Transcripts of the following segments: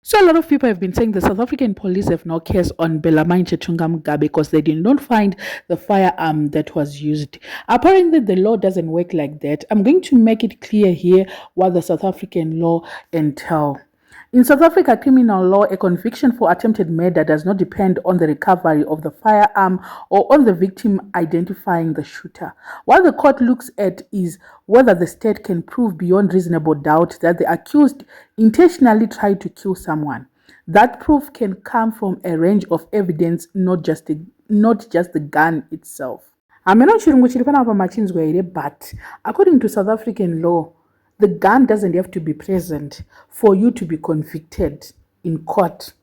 So a lot of people have been saying the South African police have no case on Bellarmine Chetunga Mugabe because they did not find the firearm that was used. Apparently, the law doesn't work like that. I'm going to make it clear here what the South African law entail. In South Africa criminal law, a conviction for attempted murder does not depend on the recovery of the firearm or on the victim identifying the shooter. What the court looks at is whether the state can prove beyond reasonable doubt that the accused intentionally tried to kill someone. That proof can come from a range of evidence, not just the gun itself. Hameno chirungu chiri panapa machinzwa here, but according to South African law, the gun doesn't have to be present for you to be convicted in court.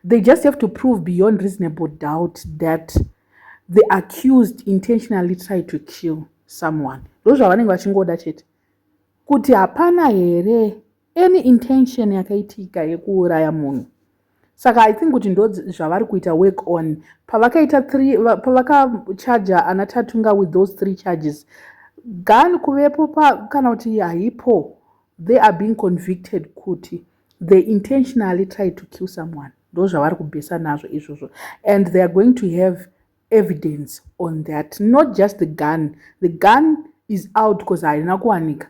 They just have to prove beyond reasonable doubt that the accused intentionally tried to kill someone. Ndozvavanenge vachingoda chete kuti hapana here any intention yakaitika yekuuraya munhu. Saka I think kuti ndo zvavari kuita work on pavakachaja ana Chatunga with those 3 charges. Gun kuvepo kana kuti haipo, they are being convicted kuti they intentionally tried to kill someone. Ndo zvavari kubhesa nazvo izvozvo, and they are going to have evidence on that, not just the gun. The gun is out because haina kuwanika,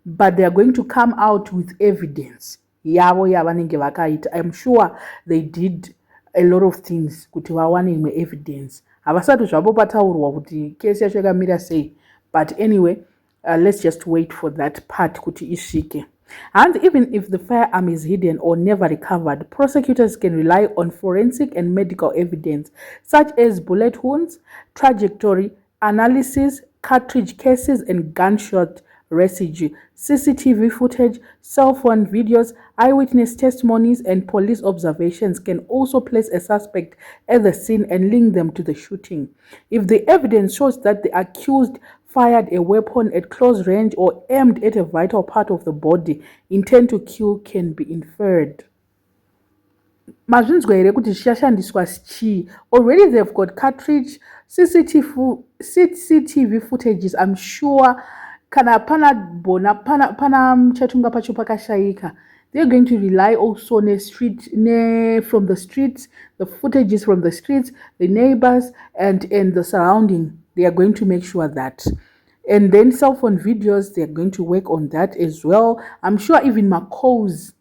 but they are going to come out with evidence yavo yavanenge vakaita. I'm sure they did a lot of things kuti vawane imwe evidence. Havasati zvavo pataurwa kuti kesi yacho yakamira sei, but anyway, let's just wait for that part kuti isvike. And even if the firearm is hidden or never recovered, prosecutors can rely on forensic and medical evidence such as bullet wounds, trajectory analysis, cartridge cases, and gunshot residue. CCTV footage, cell phone videos, eyewitness testimonies, and police observations can also place a suspect at the scene and link them to the shooting. If the evidence shows that the accused fired a weapon at close range or aimed at a vital part of the body, intent to kill can be inferred. Mazvinzwa here kuti zvichashandiswa chii? Already they've got cartridge, CCTV footages. I'm sure kana pana Chatunga pacho pakashayika, they're going to rely also from the streets, the footages from the streets, the neighbors, and the surrounding. They are going to make sure that. And then cell phone videos, they are going to work on that as well. I'm sure even macos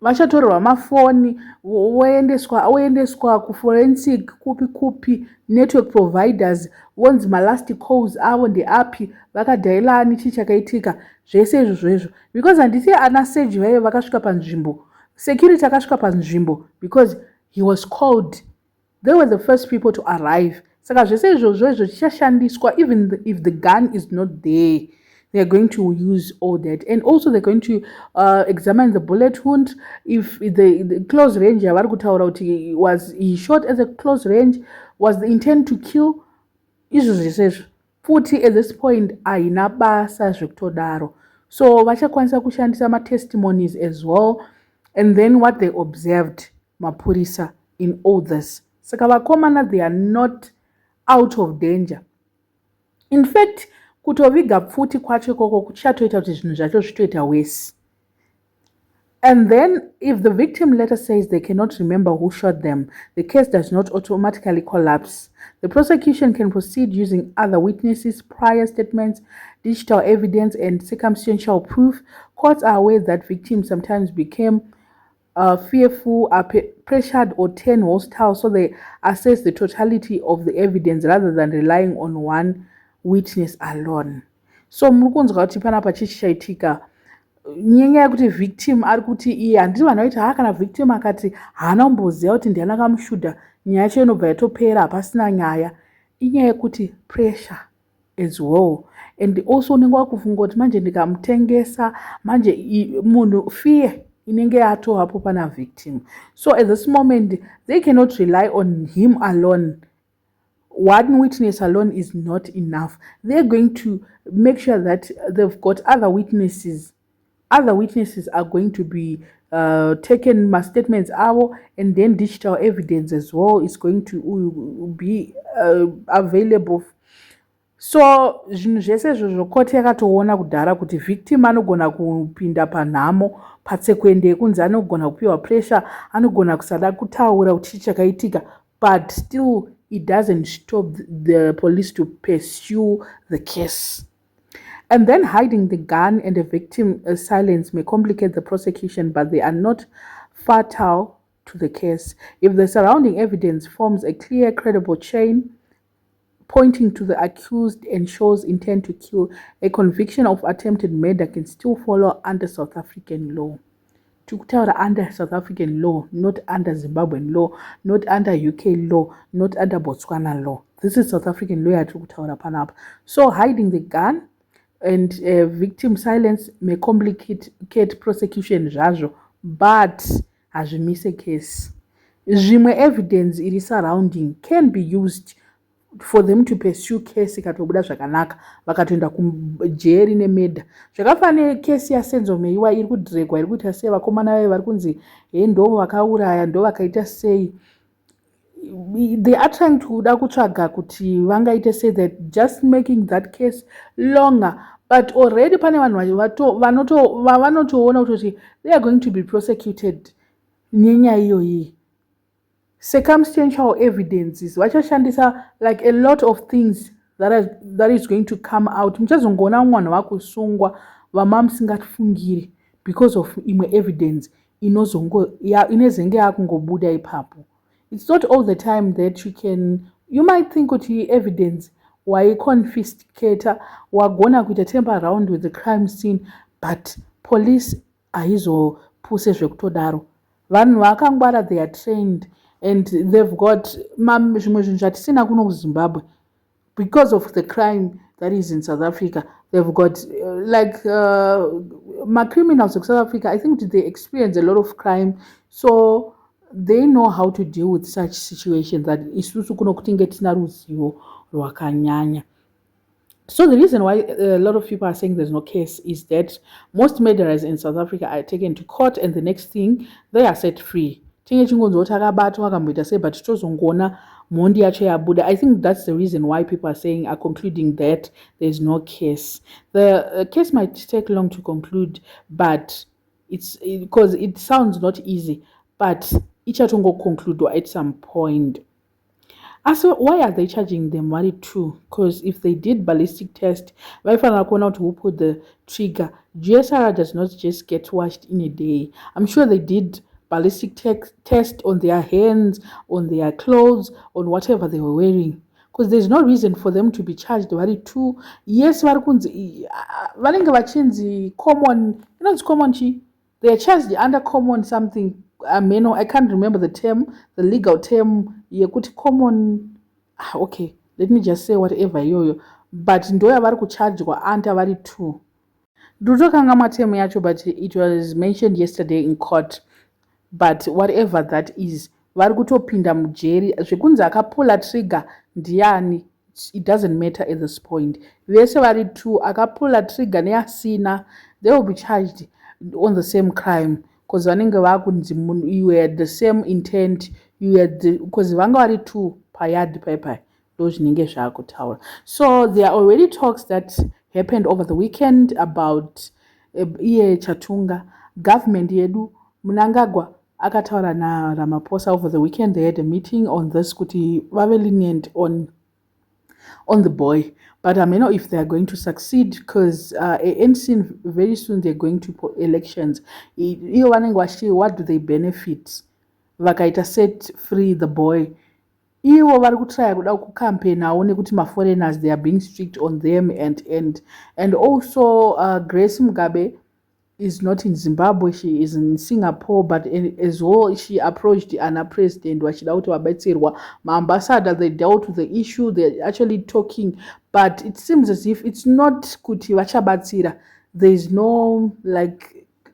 vachatorerwa mafoni woendeswa kuforensic kupi network providers, once malast calls avo ndeapi, vakadhailani chii chakaitika, zvese izvozvo, because handisi ana Serge vaive vakasvika panzvimbo, security akasvika panzvimbo because he was called. They were the first people to arrive. Saka zvese izvozvo zvichashandiswa. Even if the gun is not there, they're going to use all that. And also they're going to examine the bullet wound. If the close range, was he shot at a close range, was the intent to kill? Futi at this point aina basa zvekutodaro. So vachakwanisa kushandisa ma-testimonies as well, and then what they observed mapurisa in all this. Saka vakomana, they are not out of danger. In fact, kutoviga futi kwacho koko kuchatoita kuti zvinhu zvacho zvitoita worse. And then if the victim later says they cannot remember who shot them, the case does not automatically collapse. The prosecution can proceed using other witnesses, prior statements, digital evidence, and circumstantial proof. Courts are aware that victims sometimes became fearful, are pressured, or turn hostile, so they assess the totality of the evidence rather than relying on one witness alone. So mukunzwa kuti panapa chichaitika nyaya yekuti victim ari kuti iye handiti vanhu vaiti kana victim akati haana kumboziva kuti ndiani akamushuta, nyaya yacho inobva yatopera, hapasina nyaya. Inyaya yekuti pressure as well, and also unenge wakufunga kuti manje ndikamutengesa manje munhu fear inenge yatohapo pana victim. So at this moment they cannot rely on him alone. One witness alone is not enough. They're going to make sure that they've got other witnesses. Other witnesses are going to be taken, my statements are, and then digital evidence as well is going to be available. so zvinhu zvese izvozvo koti yakatoona kudhara kuti victim anogona kupinda panhamo patsekwende yekunzi anogona kupiwa pressure, anogona kusada kutaura kuti chii chakaitika, but still it doesn't stop the police to pursue the case. And then hiding the gun and the victim's silence may complicate the prosecution, but they are not fatal to the case. If the surrounding evidence forms a clear, credible chain pointing to the accused and shows intent to kill, a conviction of attempted murder can still follow under South African law. Tukutaura under South African law, not under Zimbabwean law, not under UK law, not under Botswana law. This is South African law yatukutaura panapa. So hiding the gun and victim silence may complicate prosecution zvazvo, but hazvimise case. Zvimwe evidence iri surrounding can be used for them to pursue case ikatobuda zvakanaka vakatoenda kujeri nemedha. Zvakafanira case yaSenzomeiwa iri kudhiregwa iri kuita sei, vakomana vayo vari kunzi ndo vakauraya, ndo vakaita sei. They are trying to kuda kutsvaga kuti vangaite sei, that just making that case longer, but already pane vanhu vanotoona kuti they are going to be prosecuted nenyaya iyoyi. Circumstantial evidences vachashandisa like a lot of things that is going to come out. Muchazongoona mwana wakusungwa vamamusingatfungiri because of imwe evidence inezenge yakungobuda ipapo. It's not all the time that you might think kuti evidence waiconfiscata wagona kuita temper around with the crime scene, but police haizopuse zvekutodaro. Vanhu vakangwara, they are trained and they've got zvimwe zvinhu zvatisina kuno kuZimbabwe because of the crime that is in South Africa. They've got criminals of South Africa, I think they experience a lot of crime, so they know how to deal with such situations that isusu kuno kutinge tina ruzivo rwakanyanya. So the reason why a lot of people are saying there's no case is that most murderers in South Africa are taken to court and the next thing they are set free. But I think that's the reason why people are concluding that there's no case. The case might take long to conclude, but it's because it sounds not easy, but ichatongo conclude at some point. So why are they charging them money too? Because if they did ballistic test, if I find out who put the trigger, GSR does not just get washed in a day. I'm sure they did ballistic test on their hands, on their clothes, on whatever they were wearing. Because there's no reason for them to be charged money too. Yes, vanenge vachinzi common, it's common chi. They are charged under common something. I can't remember the term, the legal term. Common. Okay, let me just say whatever yoyo. But ndoya vari kuchargwa under vari two. Ndotokanga matemu yacho, but it was mentioned yesterday in court. But whatever that is, vari kutopinda mujeri. Zvekunzi akapula trigger ndiani, it doesn't matter at this point. Vese vari two, akapula trigger neasina, they will be charged on the same crime. Because vanenge vakunzi you had the same intent, because vanga vari two payard paipai. So there are already talks that happened over the weekend about iye Chatunga government yedu Mnangagwa akataura na Ramaphosa over the weekend. They had a meeting on this kuti vave lenient on the boy, but I don't know if they are going to succeed, because very soon they're going to elections. What do they benefit vakaita set free the boy? Ivo vari kutraya kuda kucampaign aone kuti maforeigners, they are being strict on them, and also Grace Mugabe is not in Zimbabwe, she is in Singapore, but as well she approached Anna President vachida kuti vabatsirwa. Ambassador, they dealt with the issue, they're actually talking, but it seems as if it's not kuti vachabatsira. There is no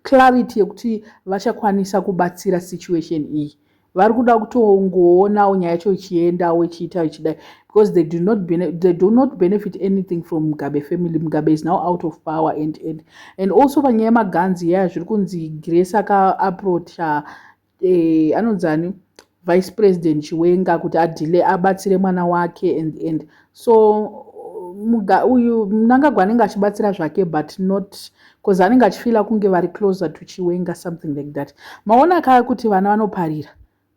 clarity yekuti vachakwanisa kubatsira situation iyi. Vari kuda kutongoona nyaya yacho ichienda ichiita ichidai, because they do not benefit anything from Mugabe family. Mugabe is now out of power, and also panyaya maganzi zviri kunzi Grace akaapproacha anonzani vice president Chiwenga kuti adile abatsire mwana wake, and so uyu mnangagwa anenge achibatsira zvake but not because anenge achifila kunge vari closer to chiwenga something like that. Maona kaya kuti vana vanoparira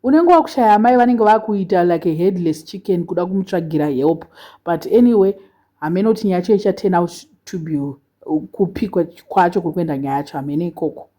unenge wakushaya amai vanenge vakuita like a headless chicken kuda kumutsvagira help, but anyway hamene kuti nyaya yacho ichaturn out to be kupikwa kwacho kuri kuenda nyaya yacho hamene ikoko.